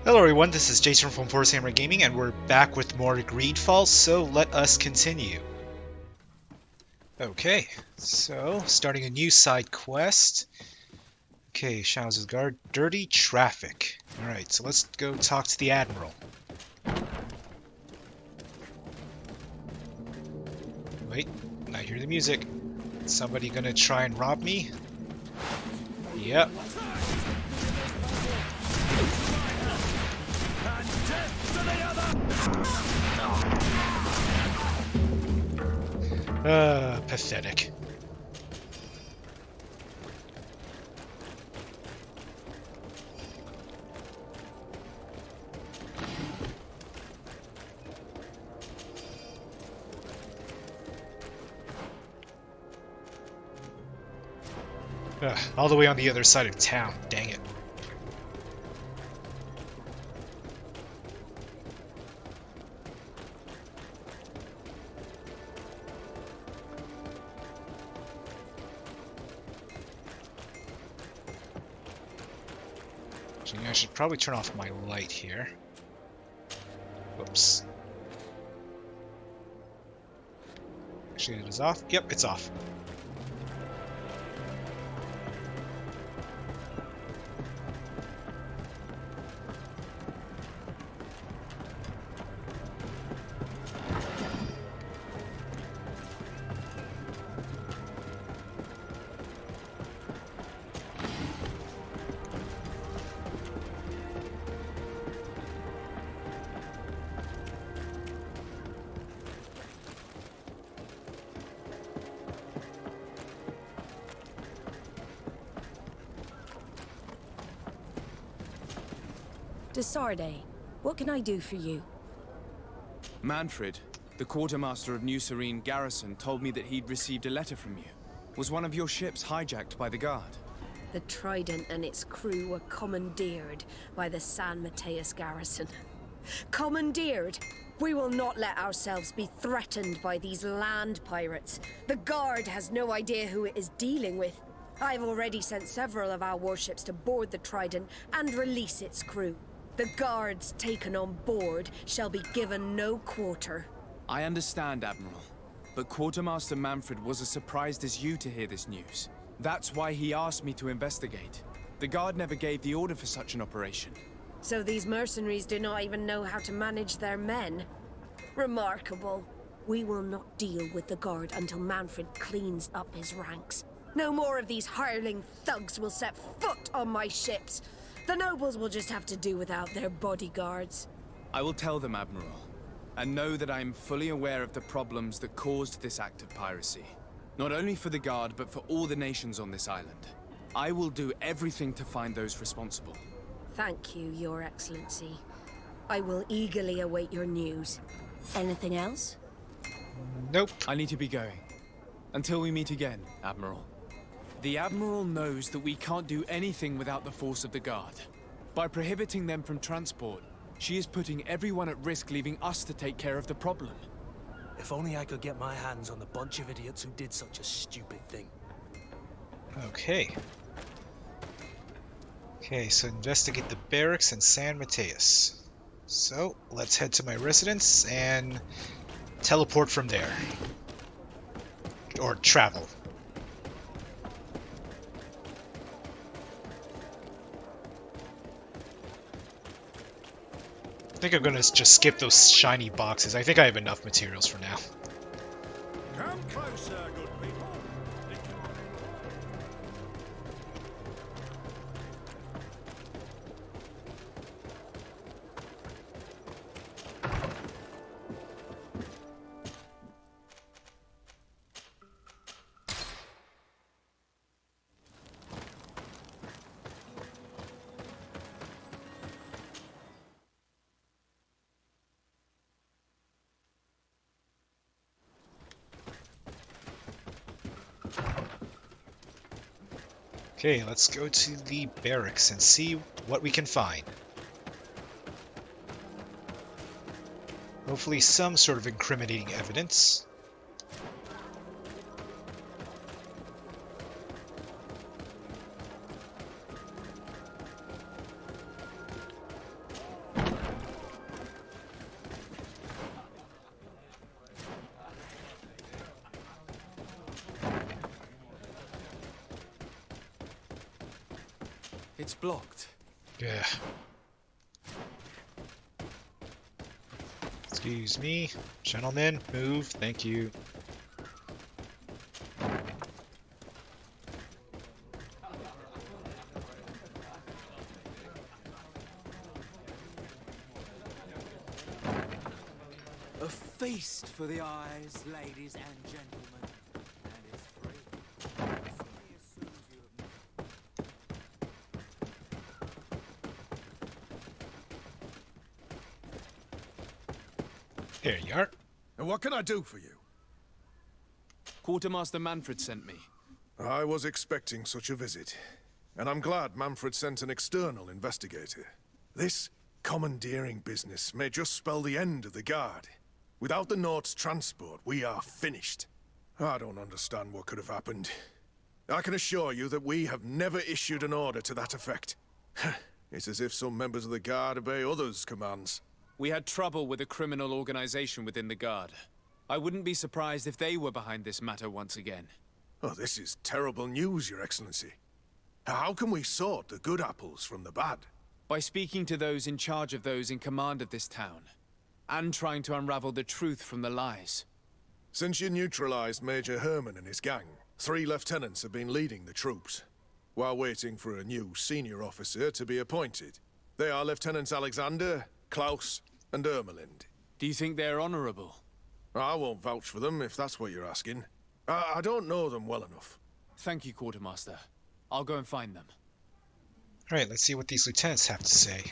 Hello everyone, this is Jason from Hammer Gaming, and we're back with more GreedFall, so let us continue. Okay, so starting a new side quest. Okay, Shouts' guard, dirty traffic. Alright, so let's go talk to the Admiral. Wait, I hear the music. Somebody gonna try and rob me? Yep. Pathetic. All the way on the other side of town, dang it. I should probably turn off my light here. Whoops. Actually, it is off. Yep, it's off. Derdre, what can I do for you? Manfred, the quartermaster of New Serene Garrison, told me that he'd received a letter from you. Was one of your ships hijacked by the Guard? The Trident and its crew were commandeered by the San Matheus Garrison. Commandeered? We will not let ourselves be threatened by these land pirates. The Guard has no idea who it is dealing with. I've already sent several of our warships to board the Trident and release its crew. The Guards taken on board shall be given no quarter. I understand, Admiral. But Quartermaster Manfred was as surprised as you to hear this news. That's why he asked me to investigate. The Guard never gave the order for such an operation. So these mercenaries do not even know how to manage their men? Remarkable. We will not deal with the Guard until Manfred cleans up his ranks. No more of these hireling thugs will set foot on my ships. The nobles will just have to do without their bodyguards. I will tell them, Admiral. And know that I am fully aware of the problems that caused this act of piracy. Not only for the Guard, but for all the nations on this island. I will do everything to find those responsible. Thank you, Your Excellency. I will eagerly await your news. Anything else? Nope. I need to be going. Until we meet again, Admiral. The Admiral knows that we can't do anything without the force of the Guard. By prohibiting them from transport, she is putting everyone at risk, leaving us to take care of the problem. If only I could get my hands on the bunch of idiots who did such a stupid thing. Okay. Okay, so investigate the barracks in San Matheus. So, let's head to my residence and teleport from there. Or travel. I think I'm gonna just skip those shiny boxes. I think I have enough materials for now. Come closer, good people. Okay, let's go to the barracks and see what we can find. Hopefully some sort of incriminating evidence. It's blocked. Yeah. Excuse me. Gentlemen, move. Thank you. A feast for the eyes, ladies and gentlemen. And it's free. As soon as you have... Here you are. And what can I do for you? Quartermaster Manfred sent me. I was expecting such a visit. And I'm glad Manfred sent an external investigator. This commandeering business may just spell the end of the Guard. Without the Nord's transport, we are finished. I don't understand what could have happened. I can assure you that we have never issued an order to that effect. It's as if some members of the Guard obey others' commands. We had trouble with a criminal organization within the Guard. I wouldn't be surprised if they were behind this matter once again. Oh, this is terrible news, Your Excellency. How can we sort the good apples from the bad? By speaking to those in charge of those in command of this town, and trying to unravel the truth from the lies. Since you neutralized Major Herman and his gang, 3 lieutenants have been leading the troops, while waiting for a new senior officer to be appointed. They are Lieutenants Alexander, Klaus, and Ermelind. Do you think they're honorable? I won't vouch for them, if that's what you're asking. I don't know them well enough. Thank you, Quartermaster. I'll go and find them. Alright, let's see what these lieutenants have to say.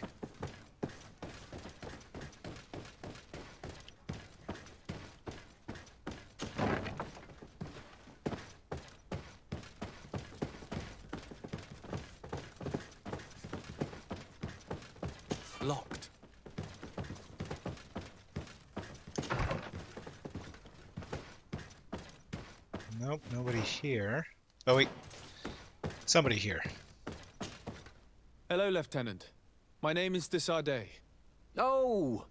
Locked. Nope, nobody here. Oh wait, somebody here. Hello, Lieutenant. My name is Derdre. Oh,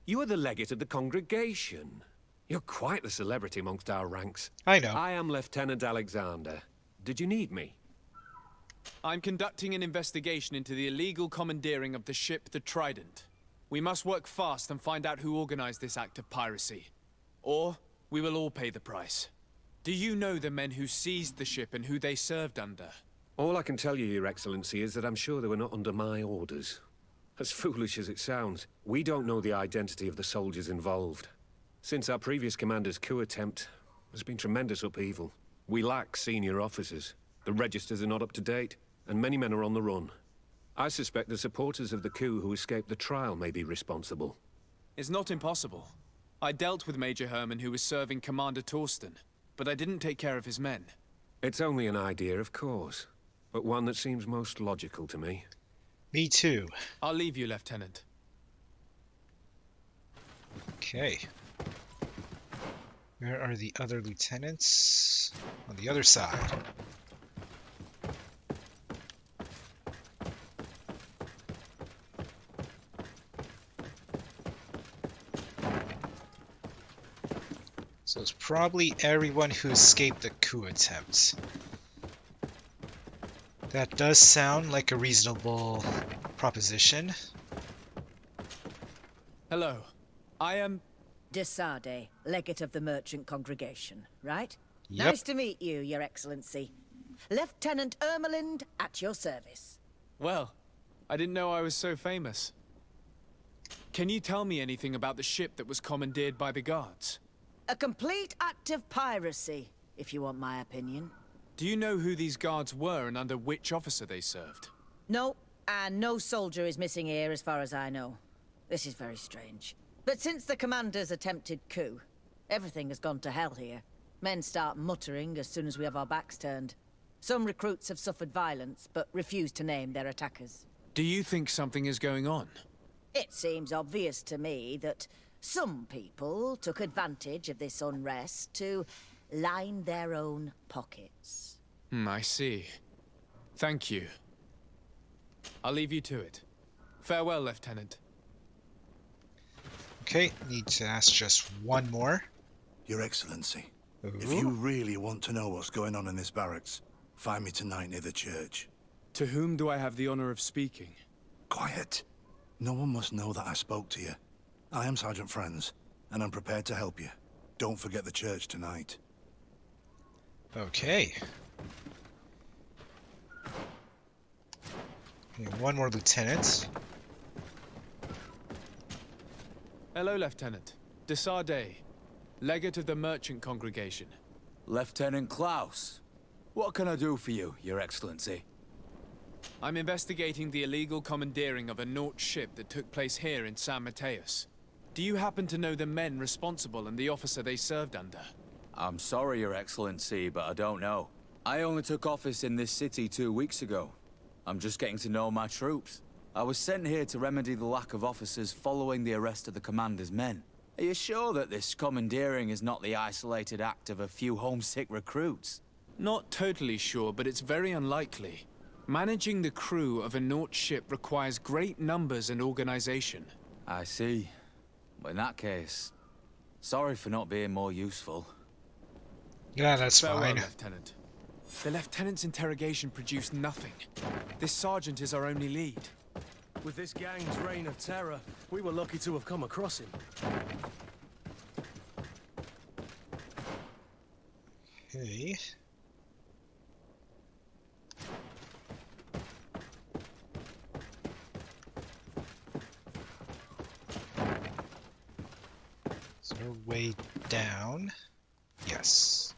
you are the legate of the congregation. You're quite the celebrity amongst our ranks. I know. I am Lieutenant Alexander. Did you need me? I'm conducting an investigation into the illegal commandeering of the ship the Trident. We must work fast and find out who organized this act of piracy. Or we will all pay the price. Do you know the men who seized the ship and who they served under? All I can tell you, Your Excellency, is that I'm sure they were not under my orders. As foolish as it sounds, we don't know the identity of the soldiers involved. Since our previous commander's coup attempt, there's been tremendous upheaval. We lack senior officers. The registers are not up to date, and many men are on the run. I suspect the supporters of the coup who escaped the trial may be responsible. It's not impossible. I dealt with Major Herman, who was serving Commander Torsten, but I didn't take care of his men. It's only an idea, of course, but one that seems most logical to me. Me too. I'll leave you, Lieutenant. Okay. Where are the other lieutenants? On the other side. So it's probably everyone who escaped the coup attempt. That does sound like a reasonable proposition. Hello. I am... Derdre, legate of the merchant congregation, right? Yep. Nice to meet you, Your Excellency. Lieutenant Ermelind, at your service. Well, I didn't know I was so famous. Can you tell me anything about the ship that was commandeered by the guards? A complete act of piracy, if you want my opinion. Do you know who these guards were and under which officer they served? No, and no soldier is missing here as far as I know. This is very strange. But since the commander's attempted coup, everything has gone to hell here. Men start muttering as soon as we have our backs turned. Some recruits have suffered violence, but refuse to name their attackers. Do you think something is going on? It seems obvious to me that some people took advantage of this unrest to line their own pockets. I see. Thank you. I'll leave you to it. Farewell, Lieutenant. Okay, need to ask just one more. Your Excellency, if Ooh. you really want to know what's going on in this barracks, find me tonight near the church. To whom do I have the honor of speaking? Quiet. No one must know that I spoke to you. I am Sergeant Franz, and I'm prepared to help you. Don't forget the church tonight. Okay. One more lieutenant. Hello, Lieutenant. Desarde, legate of the merchant congregation. Lieutenant Klaus. What can I do for you, Your Excellency? I'm investigating the illegal commandeering of a Naut ship that took place here in San Matheus. Do you happen to know the men responsible and the officer they served under? I'm sorry, Your Excellency, but I don't know. I only took office in this city 2 weeks ago. I'm just getting to know my troops. I was sent here to remedy the lack of officers following the arrest of the commander's men. Are you sure that this commandeering is not the isolated act of a few homesick recruits? Not totally sure, but it's very unlikely. Managing the crew of a Naut ship requires great numbers and organization. I see. Well, in that case, sorry for not being more useful. Yeah, that's Farewell, fine. Lieutenant. The Lieutenant's interrogation produced nothing. This sergeant is our only lead. With this gang's reign of terror, we were lucky to have come across him. Okay. So we're way down. Yes.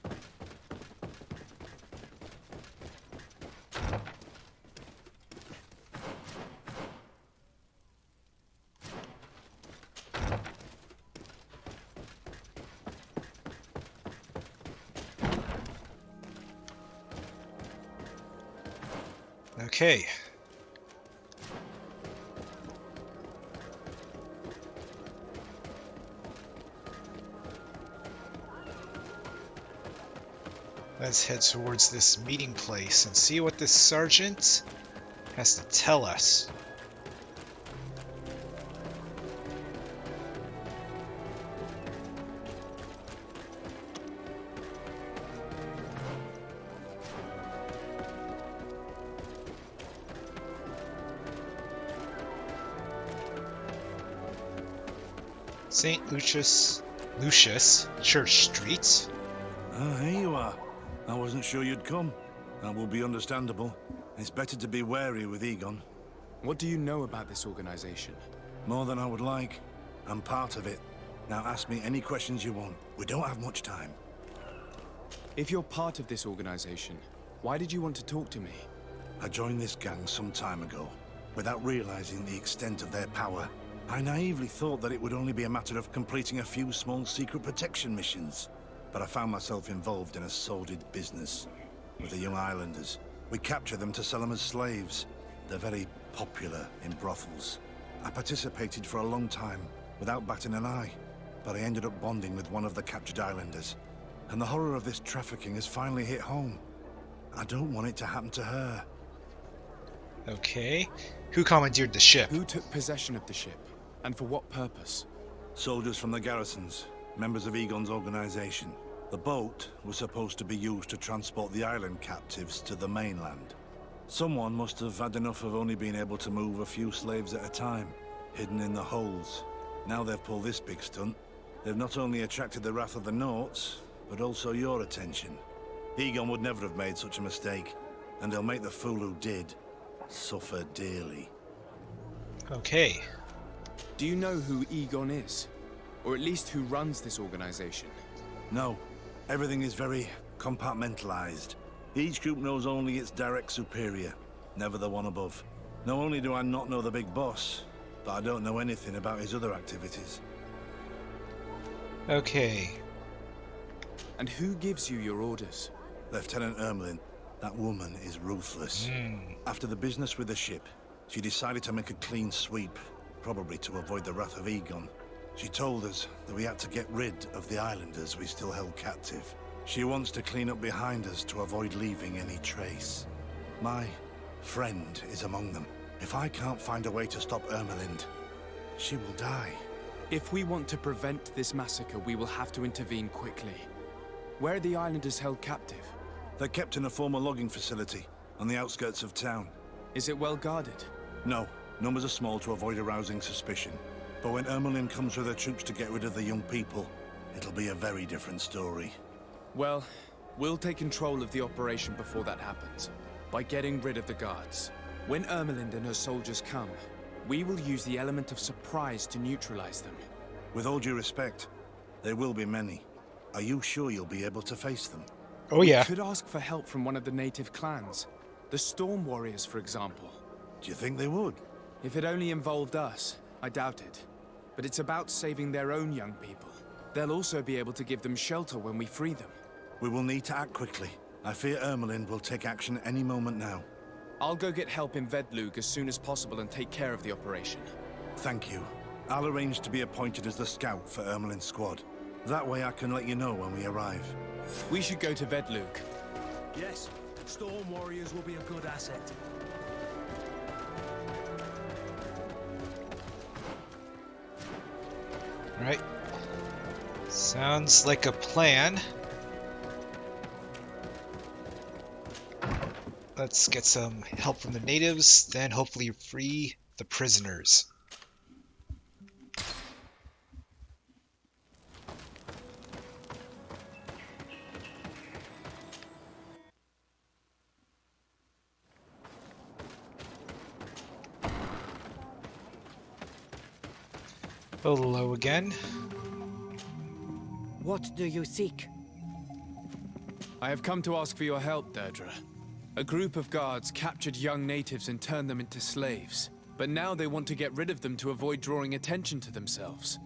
Okay. Let's head towards this meeting place and see what this sergeant has to tell us. St. Lucius Church Street. Ah, here you are. I wasn't sure you'd come. That will be understandable. It's better to be wary with Egon. What do you know about this organization? More than I would like. I'm part of it. Now ask me any questions you want. We don't have much time. If you're part of this organization, why did you want to talk to me? I joined this gang some time ago, without realizing the extent of their power. I naively thought that it would only be a matter of completing a few small secret protection missions. But I found myself involved in a sordid business with the young islanders. We capture them to sell them as slaves. They're very popular in brothels. I participated for a long time, without batting an eye. But I ended up bonding with one of the captured islanders. And the horror of this trafficking has finally hit home. I don't want it to happen to her. Okay. Who commandeered the ship? Who took possession of the ship? And for what purpose? Soldiers from the garrisons, members of Egon's organization. The boat was supposed to be used to transport the island captives to the mainland. Someone must have had enough of only being able to move a few slaves at a time, hidden in the holds. Now they've pulled this big stunt. They've not only attracted the wrath of the Nauts, but also your attention. Egon would never have made such a mistake, and they'll make the fool who did suffer dearly. Okay. Do you know who Egon is? Or at least who runs this organization? No. Everything is very compartmentalized. Each group knows only its direct superior, never the one above. Not only do I not know the big boss, but I don't know anything about his other activities. Okay. And who gives you your orders? Lieutenant Ermelin. That woman is ruthless. After the business with the ship, she decided to make a clean sweep, probably to avoid the wrath of Egon. She told us that we had to get rid of the islanders we still held captive. She wants to clean up behind us to avoid leaving any trace. My friend is among them. If I can't find a way to stop Ermelind, she will die. If we want to prevent this massacre, we will have to intervene quickly. Where are the islanders held captive? They're kept in a former logging facility on the outskirts of town. Is it well guarded? No, numbers are small to avoid arousing suspicion. But when Ermelin comes with her troops to get rid of the young people, it'll be a very different story. Well, we'll take control of the operation before that happens, by getting rid of the guards. When Ermelin and her soldiers come, we will use the element of surprise to neutralize them. With all due respect, there will be many. Are you sure you'll be able to face them? Oh yeah. We could ask for help from one of the native clans. The Storm Warriors, for example. Do you think they would? If it only involved us, I doubt it. But it's about saving their own young people. They'll also be able to give them shelter when we free them. We will need to act quickly. I fear Ermelin will take action any moment now. I'll go get help in Vedlug as soon as possible and take care of the operation. Thank you. I'll arrange to be appointed as the scout for Ermelin's squad. That way I can let you know when we arrive. We should go to Vedlug. Yes, Storm Warriors will be a good asset. Right. Sounds like a plan. Let's get some help from the natives, then hopefully free the prisoners. Hello again. What do you seek? I have come to ask for your help, Derdre. A group of guards captured young natives and turned them into slaves. But now they want to get rid of them to avoid drawing attention to themselves.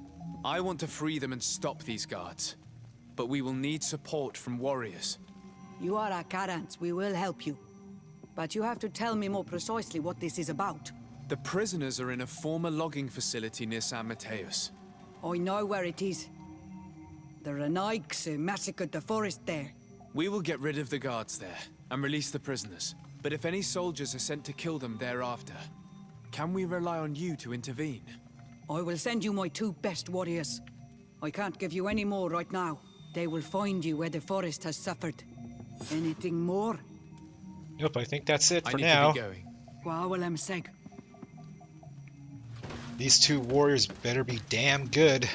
I want to free them and stop these guards. But we will need support from warriors. You are a Karans, we will help you. But you have to tell me more precisely what this is about. The prisoners are in a former logging facility near San Matheus. I know where it is. The Renaiks massacred the forest there. We will get rid of the guards there and release the prisoners. But if any soldiers are sent to kill them thereafter, can we rely on you to intervene? I will send you my 2 best warriors. I can't give you any more right now. They will find you where the forest has suffered. Anything more? Nope, I think that's it for I need now. to be going. Gwawalem seg. These 2 warriors better be damn good.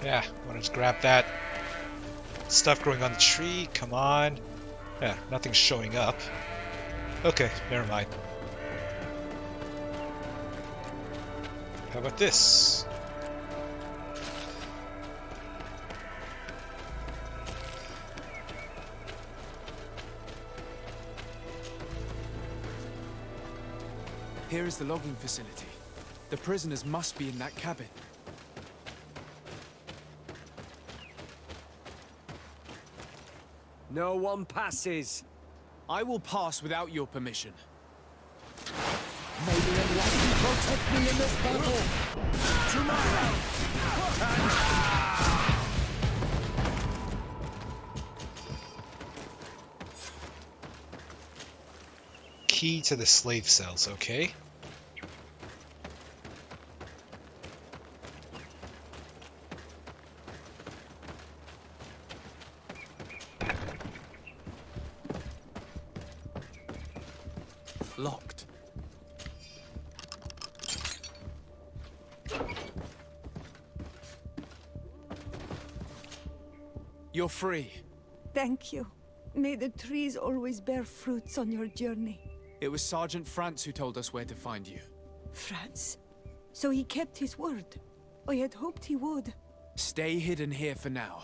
Yeah, wanna just grab that stuff growing on the tree. Come on. Yeah, nothing's showing up. Okay, never mind. How about this? Here is the logging facility. The prisoners must be in that cabin. No one passes. I will pass without your permission. May the Enlightened protect me in this battle. Tomorrow. Key to the slave cells, okay. Locked. You're free. Thank you. May the trees always bear fruits on your journey. It was Sergeant Franz who told us where to find you. Franz? So he kept his word. I had hoped he would. Stay hidden here for now.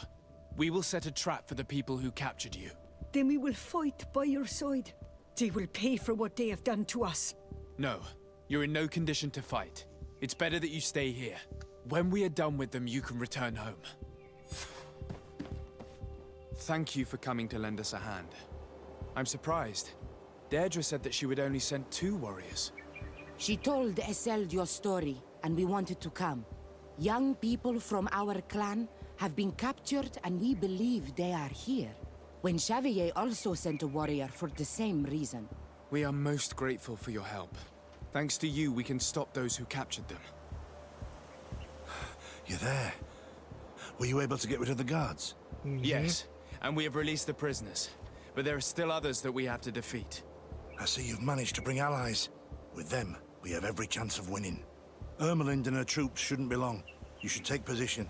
We will set a trap for the people who captured you. Then we will fight by your side. They will pay for what they have done to us. No, you're in no condition to fight. It's better that you stay here. When we are done with them, you can return home. Thank you for coming to lend us a hand. I'm surprised. Derdre said that she would only send 2 warriors. She told Eseld your story, and we wanted to come. Young people from our clan have been captured, and we believe they are here. When Xavier also sent a warrior for the same reason. We are most grateful for your help. Thanks to you, we can stop those who captured them. You're there. Were you able to get rid of the guards? Yes, and we have released the prisoners. But there are still others that we have to defeat. I see you've managed to bring allies. With them, we have every chance of winning. Ermelind and her troops shouldn't be long. You should take position.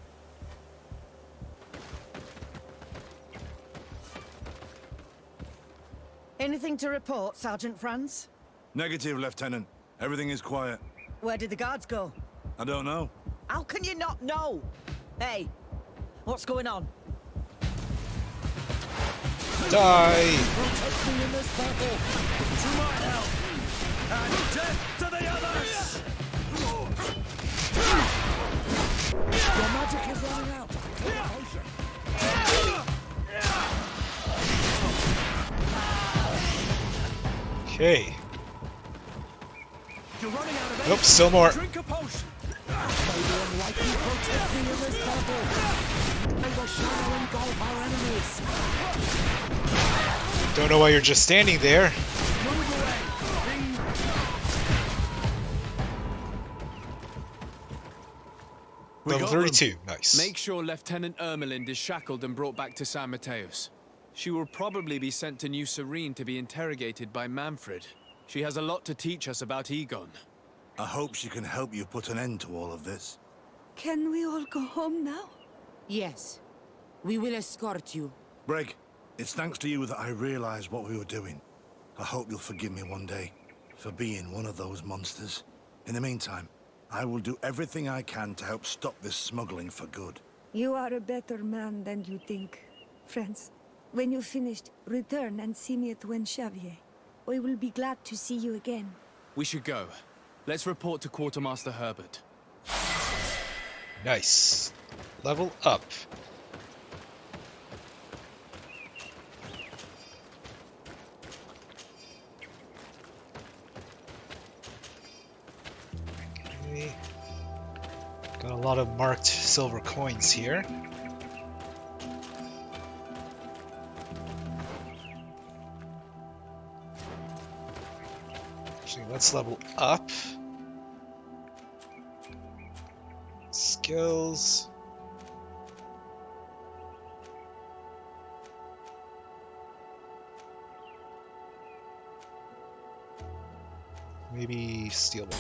Anything to report, Sergeant Franz? Negative, Lieutenant. Everything is quiet. Where did the guards go? I don't know. How can you not know? Hey, what's going on? Die! Protect me in this battle! To my help! And death to the others! Your magic is running out! Take a potion. Okay. You're running out of Nope, still more. Drink a potion! May the unlikely protect me in this battle! May the shadow engulf our enemies! Don't know why you're just standing there. Move away! Level 32, nice. Make sure Lieutenant Ermelind is shackled and brought back to San Matheus. She will probably be sent to New Serene to be interrogated by Manfred. She has a lot to teach us about Egon. I hope she can help you put an end to all of this. Can we all go home now? Yes. We will escort you. Breg, it's thanks to you that I realized what we were doing. I hope you'll forgive me one day for being one of those monsters. In the meantime, I will do everything I can to help stop this smuggling for good. You are a better man than you think, friends. When you're finished, return and see me at Xavier. I will be glad to see you again. We should go. Let's report to Quartermaster Herbert. Nice. Level up. Okay. Got a lot of marked silver coins here. Actually, let's level up. Skills. Maybe steel one.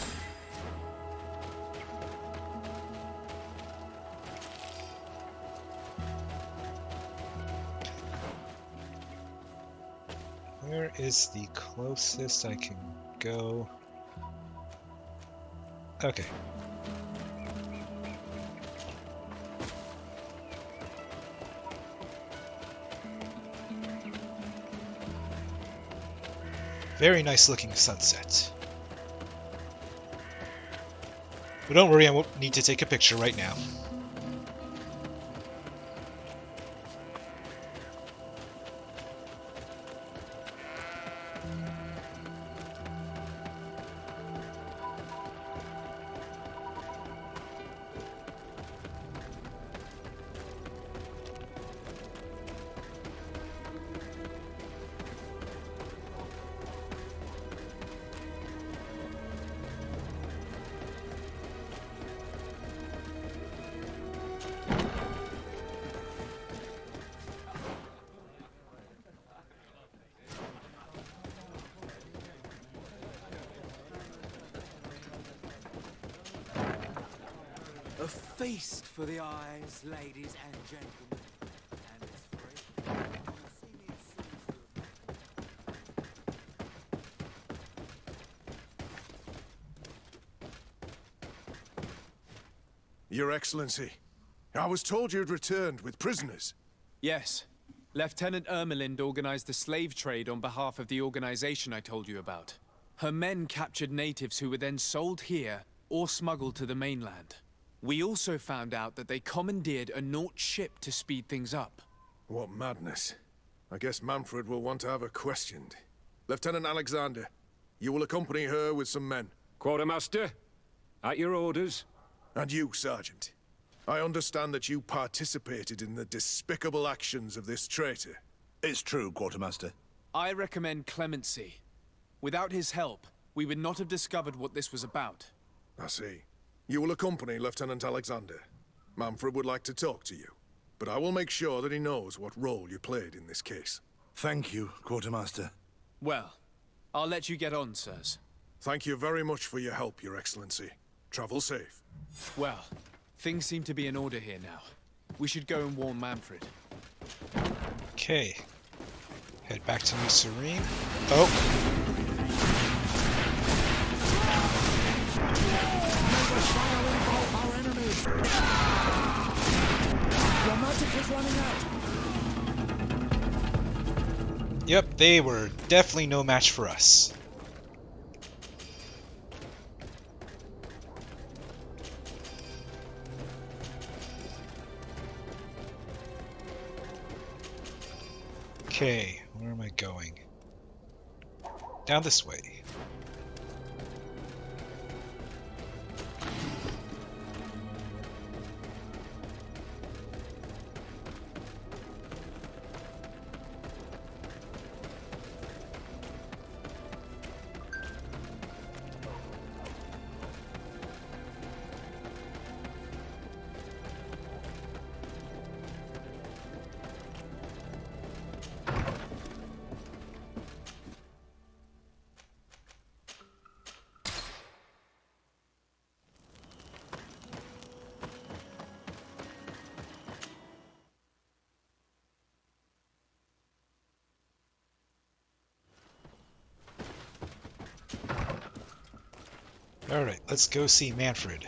Where is the closest I can go? Okay. Very nice looking sunset. But don't worry, I won't need to take a picture right now. A feast for the eyes, ladies and gentlemen. And it's free. You'll see me Your Excellency, I was told you'd returned with prisoners. Yes. Lieutenant Ermelind organized the slave trade on behalf of the organization I told you about. Her men captured natives who were then sold here or smuggled to the mainland. We also found out that they commandeered a Naut ship to speed things up. What madness. I guess Manfred will want to have her questioned. Lieutenant Alexander, you will accompany her with some men. Quartermaster, at your orders. And you, Sergeant. I understand that you participated in the despicable actions of this traitor. It's true, Quartermaster. I recommend clemency. Without his help, we would not have discovered what this was about. I see. You will accompany Lieutenant Alexander. Manfred would like to talk to you, but I will make sure that he knows what role you played in this case. Thank you, Quartermaster. Well, I'll let you get on, sirs. Thank you very much for your help, Your Excellency. Travel safe. Well, things seem to be in order here now. We should go and warn Manfred. Okay. Head back to New Serene. Oh! Our enemies. Your magic is running out. Yep, they were definitely no match for us. Okay, where am I going? Down this way. Alright, let's go see Manfred.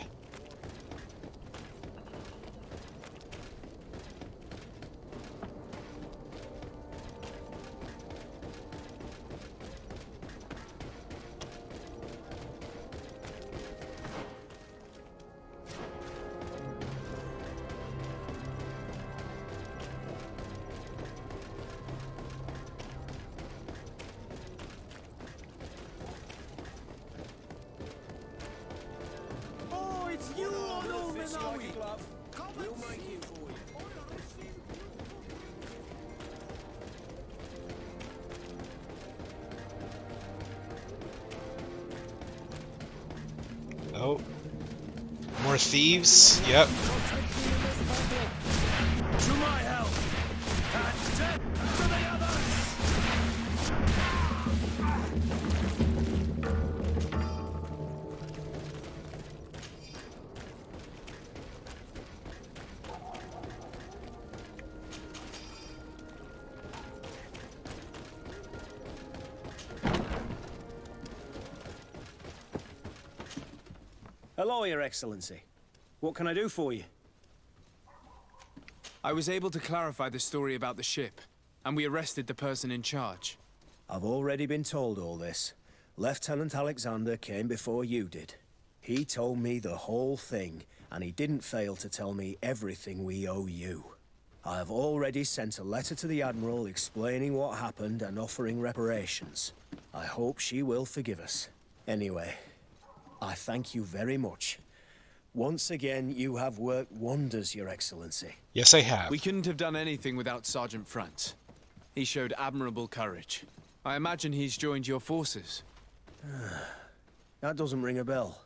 Oh. More thieves? Yep. To my help! And death to the others! Hello, Your Excellency. What can I do for you? I was able to clarify the story about the ship, and we arrested the person in charge. I've already been told all this. Lieutenant Alexander came before you did. He told me the whole thing, and he didn't fail to tell me everything we owe you. I have already sent a letter to the Admiral explaining what happened and offering reparations. I hope she will forgive us. Anyway, I thank you very much. Once again, you have worked wonders, Your Excellency. Yes, I have. We couldn't have done anything without Sergeant Franz. He showed admirable courage. I imagine he's joined your forces. That doesn't ring a bell.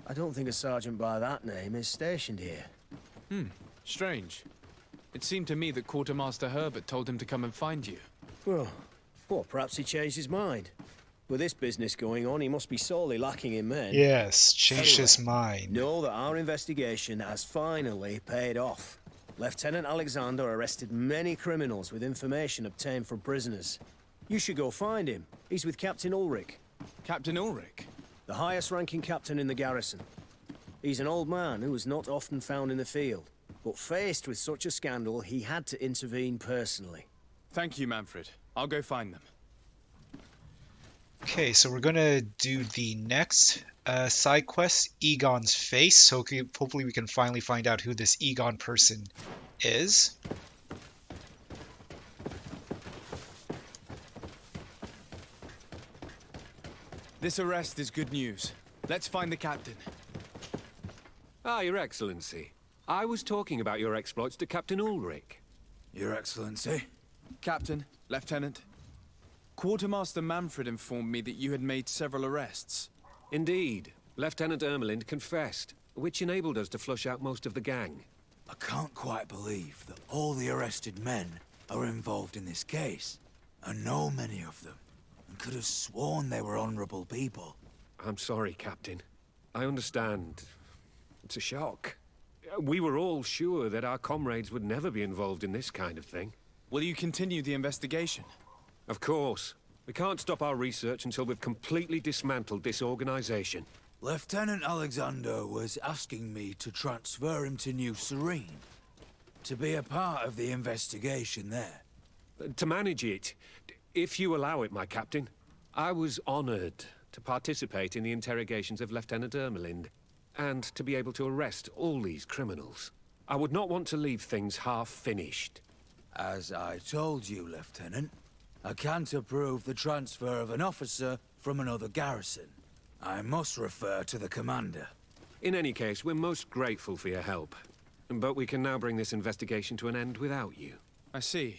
I don't think a sergeant by that name is stationed here. Strange. It seemed to me that Quartermaster Herbert told him to come and find you. Well, perhaps he changed his mind. With this business going on, he must be sorely lacking in men. Yes, changed his mind. Know that our investigation has finally paid off. Lieutenant Alexander arrested many criminals with information obtained from prisoners. You should go find him. He's with Captain Ulric. Captain Ulric? The highest ranking captain in the garrison. He's an old man who is not often found in the field. But faced with such a scandal, he had to intervene personally. Thank you, Manfred. I'll go find them. Okay, so we're gonna do the next side quest, Egon's face. So hopefully we can finally find out who this Egon person is. This arrest is good news. Let's find the captain. Ah, Your Excellency. I was talking about your exploits to Captain Ulric. Your Excellency? Captain, Lieutenant. Quartermaster Manfred informed me that you had made several arrests. Indeed. Lieutenant Ermelind confessed, which enabled us to flush out most of the gang. I can't quite believe that all the arrested men are involved in this case. I know many of them, and could have sworn they were honorable people. I'm sorry, Captain. I understand. It's a shock. We were all sure that our comrades would never be involved in this kind of thing. Will you continue the investigation? Of course. We can't stop our research until we've completely dismantled this organization. Lieutenant Alexander was asking me to transfer him to New Serene, to be a part of the investigation there. To manage it, if you allow it, my captain. I was honored to participate in the interrogations of Lieutenant Ermelind, and to be able to arrest all these criminals. I would not want to leave things half-finished. As I told you, Lieutenant, I can't approve the transfer of an officer from another garrison. I must refer to the commander. In any case, we're most grateful for your help. But we can now bring this investigation to an end without you. I see.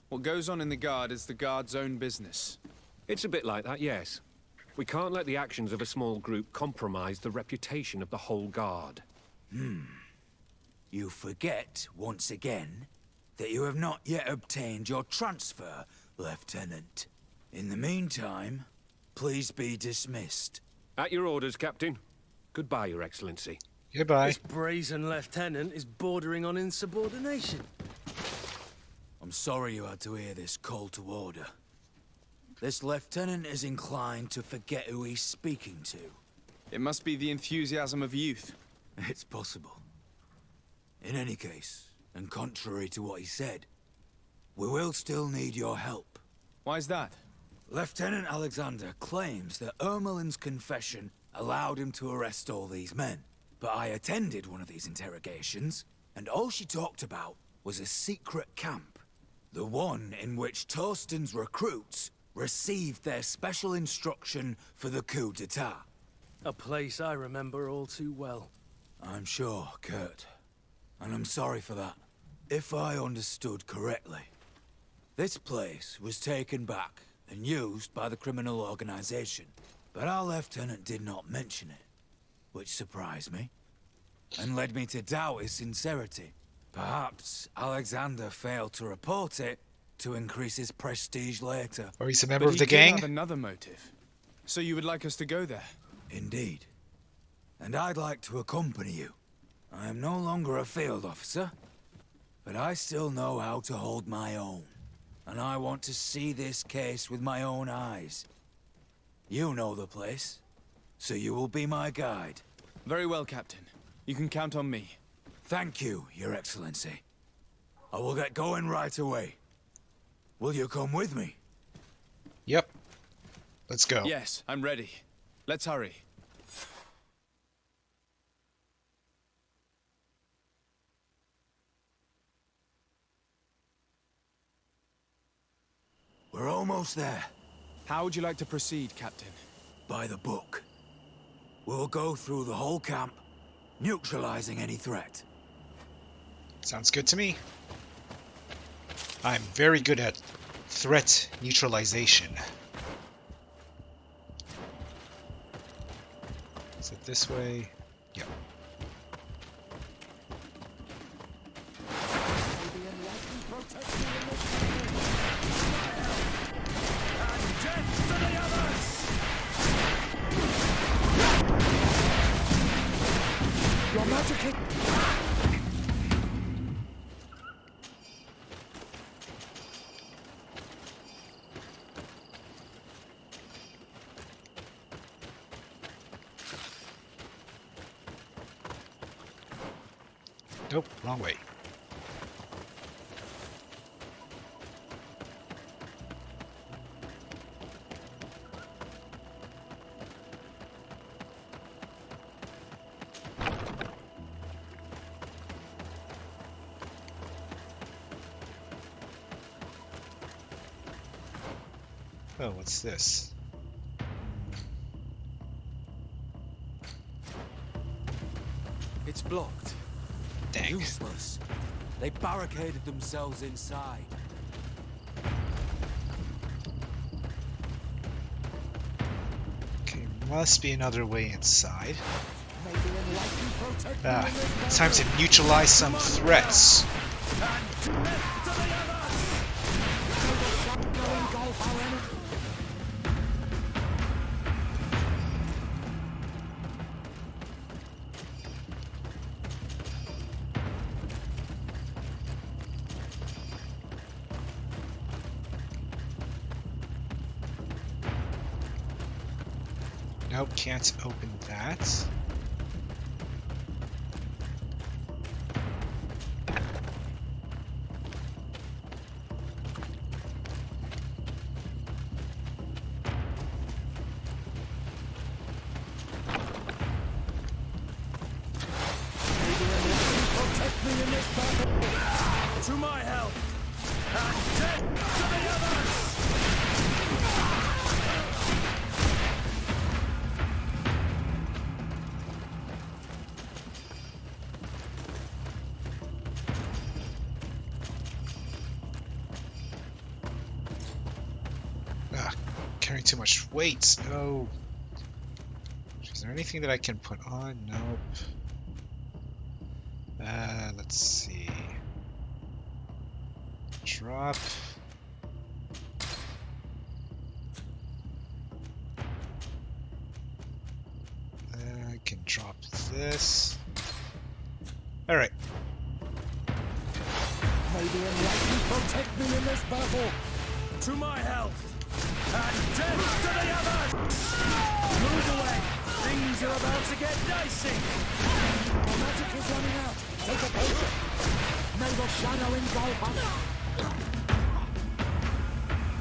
What goes on in the Guard is the Guard's own business. It's a bit like that, yes. We can't let the actions of a small group compromise the reputation of the whole Guard. You forget, once again, that you have not yet obtained your transfer, Lieutenant. In the meantime, please be dismissed. At your orders, Captain. Goodbye, Your Excellency. Goodbye. This brazen lieutenant is bordering on insubordination. I'm sorry you had to hear this call to order. This lieutenant is inclined to forget who he's speaking to. It must be the enthusiasm of youth. It's possible. In any case, and contrary to what he said, we will still need your help. Why's that? Lieutenant Alexander claims that Ermelin's confession allowed him to arrest all these men. But I attended one of these interrogations, and all she talked about was a secret camp. The one in which Torsten's recruits received their special instruction for the coup d'etat. A place I remember all too well. I'm sure, Kurt. And I'm sorry for that. If I understood correctly, this place was taken back and used by the criminal organization. But our lieutenant did not mention it, which surprised me, and led me to doubt his sincerity. Perhaps Alexander failed to report it to increase his prestige later. Or he's a member But of the he could gang? have another motive. So you would like us to go there? Indeed. And I'd like to accompany you. I am no longer a field officer, but I still know how to hold my own. And I want to see this case with my own eyes. You know the place, so you will be my guide. Very well, Captain. You can count on me. Thank you, Your Excellency. I will get going right away. Will you come with me? Yep. Let's go. Yes, I'm ready. Let's hurry. We're almost there. How would you like to proceed, Captain? By the book. We'll go through the whole camp, neutralizing any threat. Sounds good to me. I'm very good at threat neutralization. Is it this way? Yep. Your Majesty! Nope, wrong way. Oh, what's this? It's blocked. Dang. Useless. They barricaded themselves inside. Okay, must be another way inside. Ah, it's time to neutralize some threats. Nope, can't open that. To my help! And death to the others! Carrying too much weight. No. Is there anything that I can put on? Nope. Let's see. Drop. I can drop this. All right. May the enlightened protect me in this battle. To my help. And death to the others! Move away! Things are about to get dicey! Our magic is running out. Take a potion. May the shadow engulf us.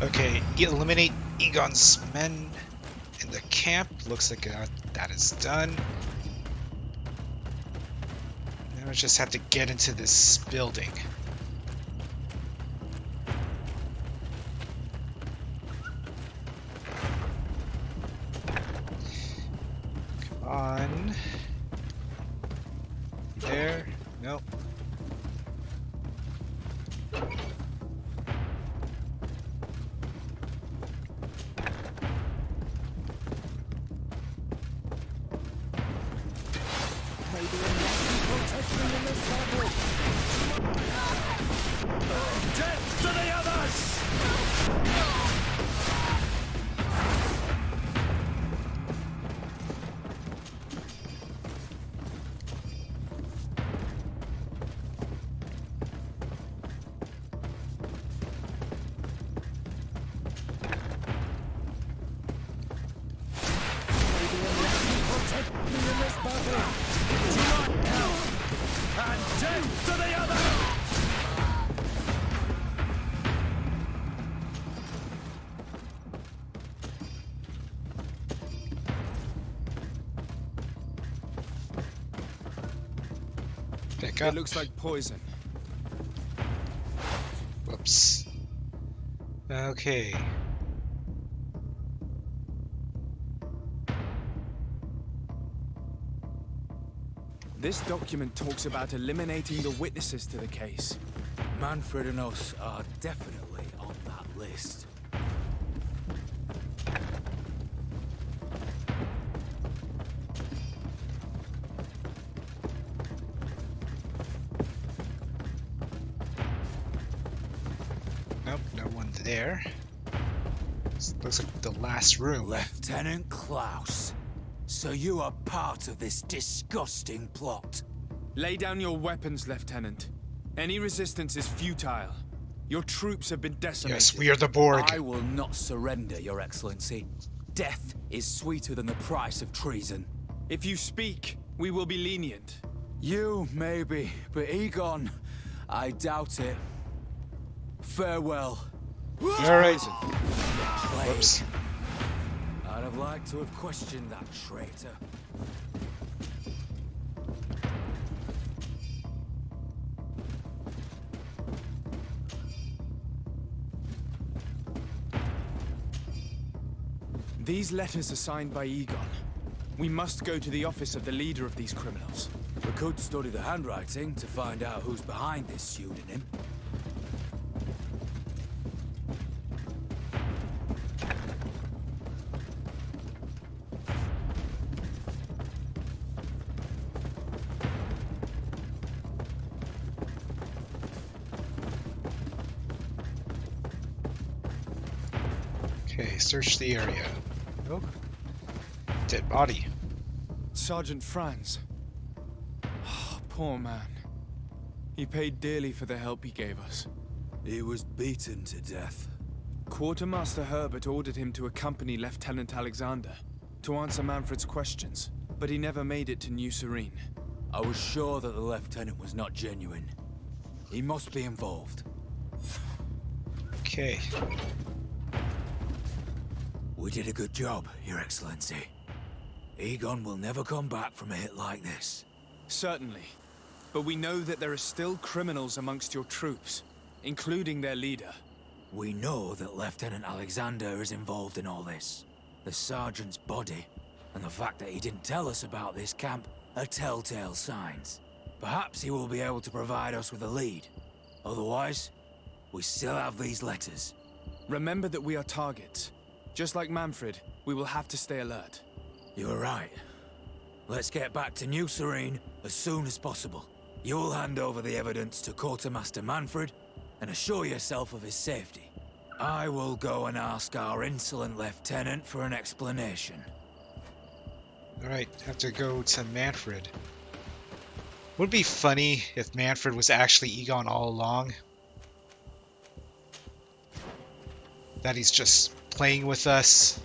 Okay, eliminate Egon's men in the camp. Looks like that is done. Now I just have to get into this building. On there. Nope. Death to the others! Pick up. It looks like poison. Whoops. Okay. This document talks about eliminating the witnesses to the case. Manfred and us are definitely on that list. Nope, no one there. This looks like the last room. Lieutenant Klaus. So you are part of this disgusting plot. Lay down your weapons, Lieutenant. Any resistance is futile. Your troops have been decimated. Yes, we are the Borg. I will not surrender, Your Excellency. Death is sweeter than the price of treason. If you speak, we will be lenient. You, maybe, but Egon, I doubt it. Farewell. Alright. Whoops. I'd have liked to have questioned that traitor. These letters are signed by Egon. We must go to the office of the leader of these criminals. We could study the handwriting to find out who's behind this pseudonym. Okay, search the area. Oh. Dead body. Sergeant Franz. Oh, poor man. He paid dearly for the help he gave us. He was beaten to death. Quartermaster Herbert ordered him to accompany Lieutenant Alexander to answer Manfred's questions, but he never made it to New Serene. I was sure that the lieutenant was not genuine. He must be involved. Okay. We did a good job, Your Excellency. Egon will never come back from a hit like this. Certainly. But we know that there are still criminals amongst your troops, including their leader. We know that Lieutenant Alexander is involved in all this. The sergeant's body, and the fact that he didn't tell us about this camp, are telltale signs. Perhaps he will be able to provide us with a lead. Otherwise, we still have these letters. Remember that we are targets. Just like Manfred, we will have to stay alert. You're right. Let's get back to New Serene as soon as possible. You'll hand over the evidence to Quartermaster Manfred and assure yourself of his safety. I will go and ask our insolent lieutenant for an explanation. Alright, have to go to Manfred. Would it be funny if Manfred was actually Egon all along? That he's just playing with us?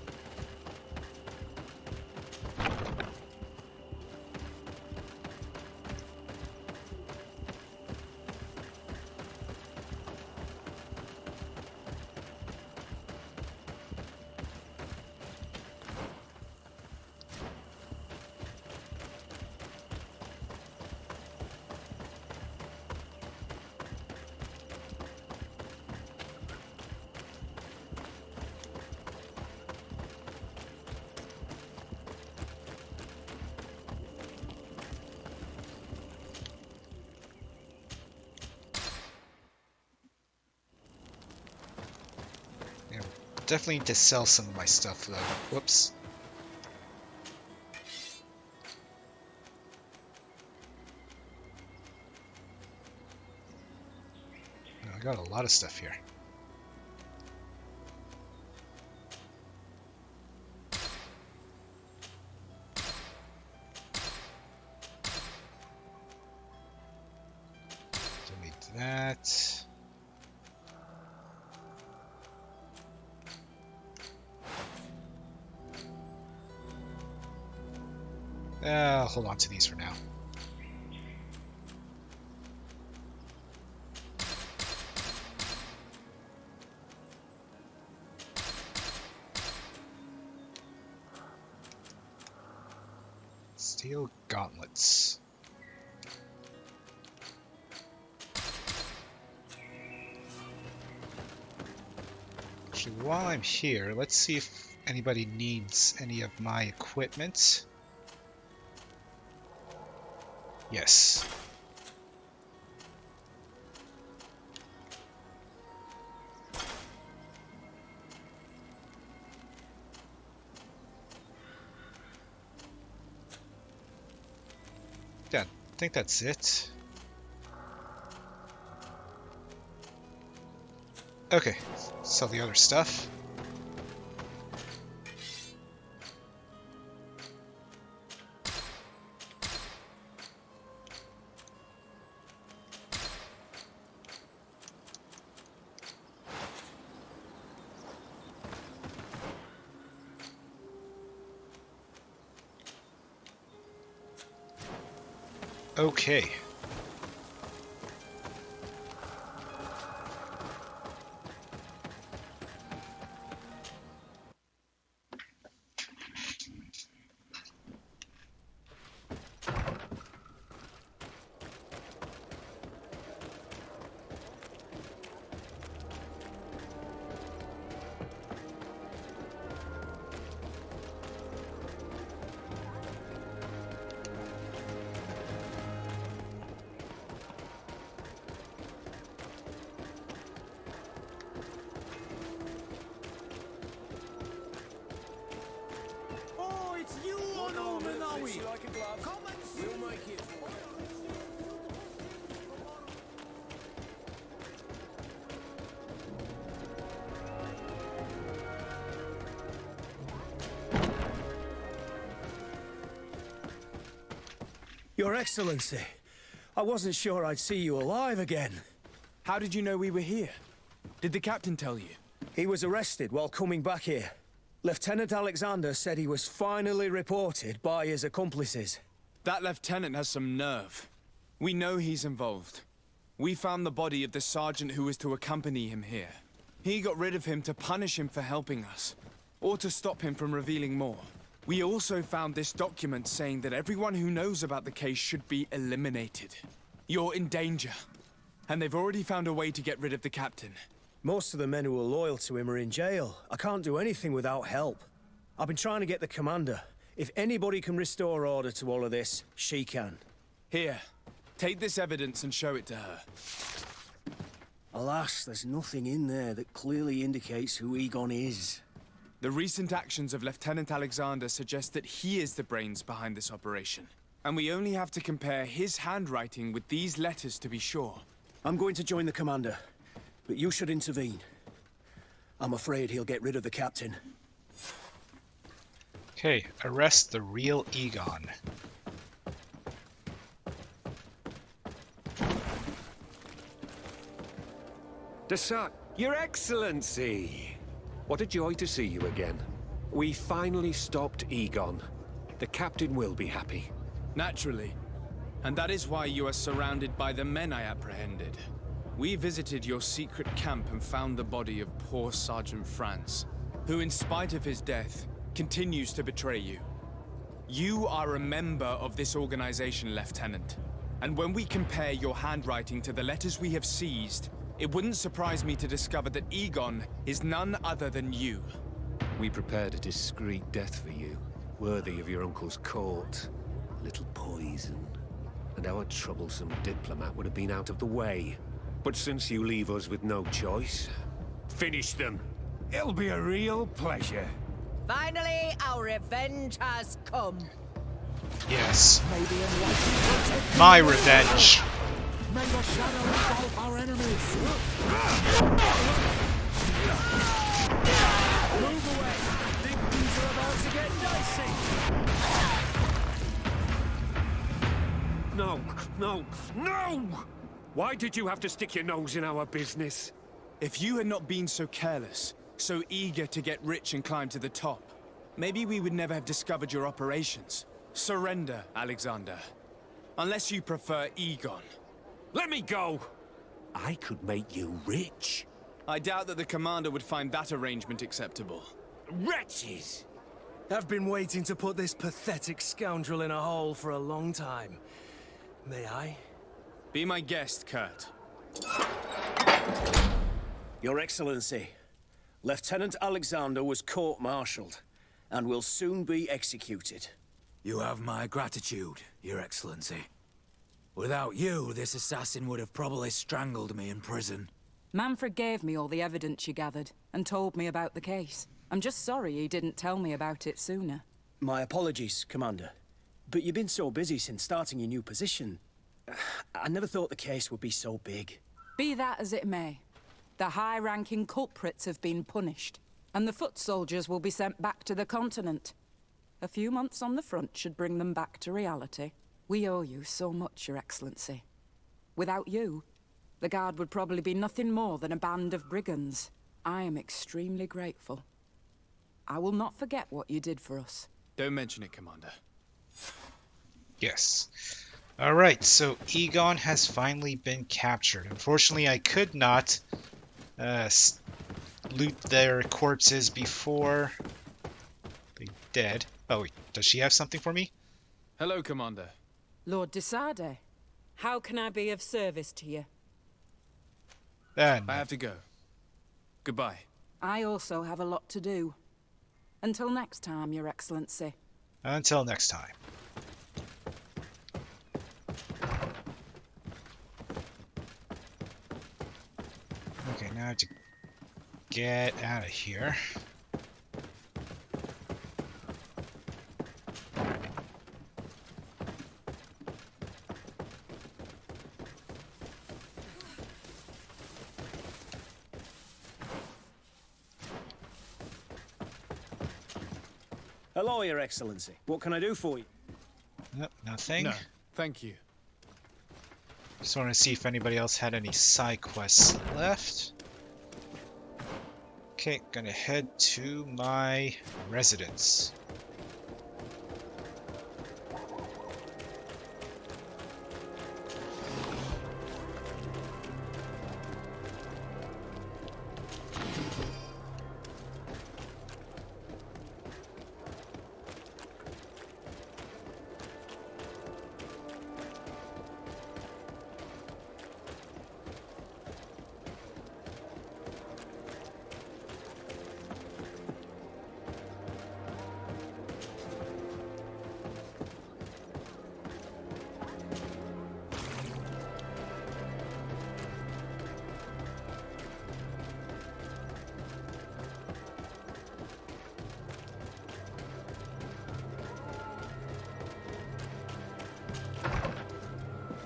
Definitely need to sell some of my stuff though. Whoops. I got a lot of stuff here. Delete that. I'll hold on to these for now. Steel gauntlets. Actually, while I'm here, let's see if anybody needs any of my equipment. Yes. Yeah, I think that's it. Okay, sell the other stuff. Okay. Your Excellency, I wasn't sure I'd see you alive again. How did you know we were here? Did the captain tell you? He was arrested while coming back here. Lieutenant Alexander said he was finally reported by his accomplices. That lieutenant has some nerve. We know he's involved. We found the body of the sergeant who was to accompany him here. He got rid of him to punish him for helping us, or to stop him from revealing more. We also found this document saying that everyone who knows about the case should be eliminated. You're in danger, and they've already found a way to get rid of the captain. Most of the men who are loyal to him are in jail. I can't do anything without help. I've been trying to get the commander. If anybody can restore order to all of this, she can. Here, take this evidence and show it to her. Alas, there's nothing in there that clearly indicates who Egon is. The recent actions of Lieutenant Alexander suggest that he is the brains behind this operation. And we only have to compare his handwriting with these letters to be sure. I'm going to join the commander, but you should intervene. I'm afraid he'll get rid of the captain. Okay, arrest the real Egon. Your Excellency! What a joy to see you again. We finally stopped Egon. The captain will be happy. Naturally. And that is why you are surrounded by the men I apprehended. We visited your secret camp and found the body of poor Sergeant Franz, who in spite of his death, continues to betray you. You are a member of this organization, Lieutenant. And when we compare your handwriting to the letters we have seized, it wouldn't surprise me to discover that Egon is none other than you. We prepared a discreet death for you, worthy of your uncle's court. A little poison, and our troublesome diplomat would have been out of the way. But since you leave us with no choice, finish them. It'll be a real pleasure. Finally, our revenge has come. Yes. My revenge. May the shadow engulf our enemies! Move away! Things are about to get dicey! No, no, no! Why did you have to stick your nose in our business? If you had not been so careless, so eager to get rich and climb to the top, maybe we would never have discovered your operations. Surrender, Alexander. Unless you prefer Egon. Let me go! I could make you rich. I doubt that the commander would find that arrangement acceptable. Wretches! I've been waiting to put this pathetic scoundrel in a hole for a long time. May I? Be my guest, Kurt. Your Excellency, Lieutenant Alexander was court-martialed and will soon be executed. You have my gratitude, Your Excellency. Without you, this assassin would have probably strangled me in prison. Manfred gave me all the evidence you gathered, and told me about the case. I'm just sorry he didn't tell me about it sooner. My apologies, Commander. But you've been so busy since starting your new position. I never thought the case would be so big. Be that as it may, the high-ranking culprits have been punished, and the foot soldiers will be sent back to the continent. A few months on the front should bring them back to reality. We owe you so much, Your Excellency. Without you, the Guard would probably be nothing more than a band of brigands. I am extremely grateful. I will not forget what you did for us. Don't mention it, Commander. Yes. Alright, so Egon has finally been captured. Unfortunately, I could not loot their corpses before they dead. Oh, wait, does she have something for me? Hello, Commander. Lord Desade, how can I be of service to you? I have to go. Goodbye. I also have a lot to do. Until next time, Your Excellency. Until next time. Okay, now I have to get out of here. Hello, Your Excellency. What can I do for you? Nope, nothing. No, thank you. Just want to see if anybody else had any side quests left. Okay, gonna head to my residence.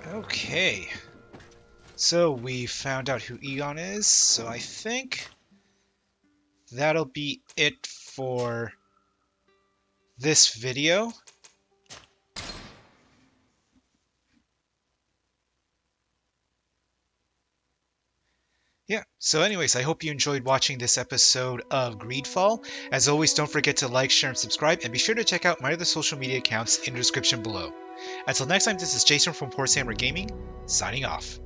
Okay, so we found out who Egon is, so I think that'll be it for this video. Yeah, so anyways, I hope you enjoyed watching this episode of GreedFall. As always, don't forget to like, share, and subscribe, and be sure to check out my other social media accounts in the description below. Until next time, this is Jason from Port Sandra Gaming, signing off.